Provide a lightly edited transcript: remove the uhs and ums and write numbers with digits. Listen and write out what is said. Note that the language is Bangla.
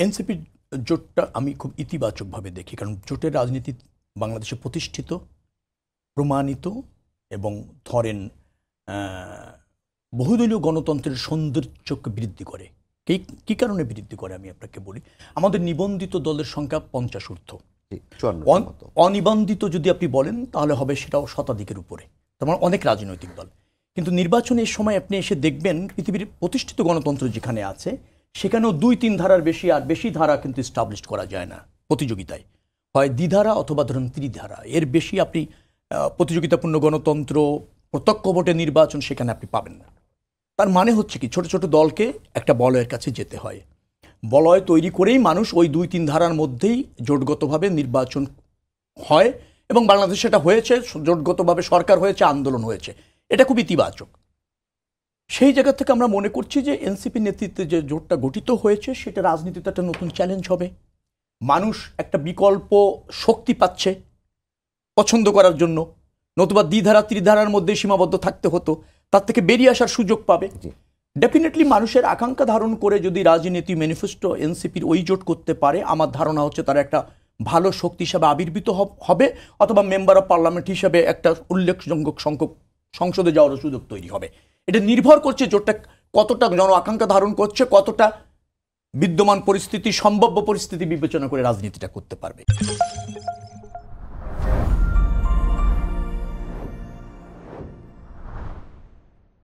এনসিপি জোটটা আমি খুব ইতিবাচকভাবে দেখি, কারণ জোটের রাজনীতি বাংলাদেশে প্রতিষ্ঠিত, প্রমাণিত এবং ধরেন বহুদলীয় গণতন্ত্রের সৌন্দর্যকে বৃদ্ধি করে। কি কারণে বৃদ্ধি করে আমি আপনাকে বলি। আমাদের নিবন্ধিত দলের সংখ্যা 50 ঊর্ধ্ব, অনিবন্ধিত যদি আপনি বলেন তাহলে হবে সেটাও শতাধিকের উপরে, তোমার অনেক রাজনৈতিক দল। কিন্তু নির্বাচনের সময় আপনি এসে দেখবেন পৃথিবীর প্রতিষ্ঠিত গণতন্ত্র যেখানে আছে সেখানেও 2-3 ধারার বেশি আর বেশি ধারা কিন্তু এস্টাবলিশ করা যায় না প্রতিযোগিতায়, হয় দ্বিধারা অথবা ধরুন ত্রিধারা। এর বেশি আপনি প্রতিযোগিতাপূর্ণ গণতন্ত্র, প্রত্যক্ষ ভোটে নির্বাচন সেখানে আপনি পাবেন না। তার মানে হচ্ছে কি, ছোট ছোট দলকে একটা বলয়ের কাছে যেতে হয়, বলয় তৈরি করেই মানুষ ওই 2-3 ধারার মধ্যেই জোটগতভাবে নির্বাচন হয়, এবং বাংলাদেশে এটা হয়েছে, জোটগতভাবে সরকার হয়েছে, আন্দোলন হয়েছে, এটা খুব ইতিবাচক। সেই জায়গা থেকে আমরা মনে করছি যে এনসিপি নেতৃত্বে যে জোটটা গঠিত হয়েছে সেটা রাজনীতিতে একটা নতুন চ্যালেঞ্জ হবে। মানুষ একটা বিকল্প শক্তি পাচ্ছে পছন্দ করার জন্য, নতুবা দ্বিধারা ত্রিধারার মধ্যে সীমাবদ্ধ থাকতে হতো, তার থেকে বেরিয়ে আসার সুযোগ পাবে। ডেফিনেটলি মানুষের আকাঙ্ক্ষা ধারণ করে যদি রাজনীতি ম্যানিফেস্টো এনসিপির ওই জোট করতে পারে, আমার ধারণা হচ্ছে তারা একটা ভালো শক্তি হিসাবে আবির্ভূত হবে, অথবা মেম্বার অফ পার্লামেন্ট হিসাবে একটা উল্লেখযোগ্য সংখ্যক সংসদে যাওয়ার সুযোগ তৈরি হবে। এটা নির্ভর করছে জোটটা কতটা জন আকাঙ্ক্ষা ধারণ করছে, কতটা বিদ্যমান পরিস্থিতি, সম্ভাব্য পরিস্থিতি বিবেচনা করে রাজনীতিটা করতে পারবে।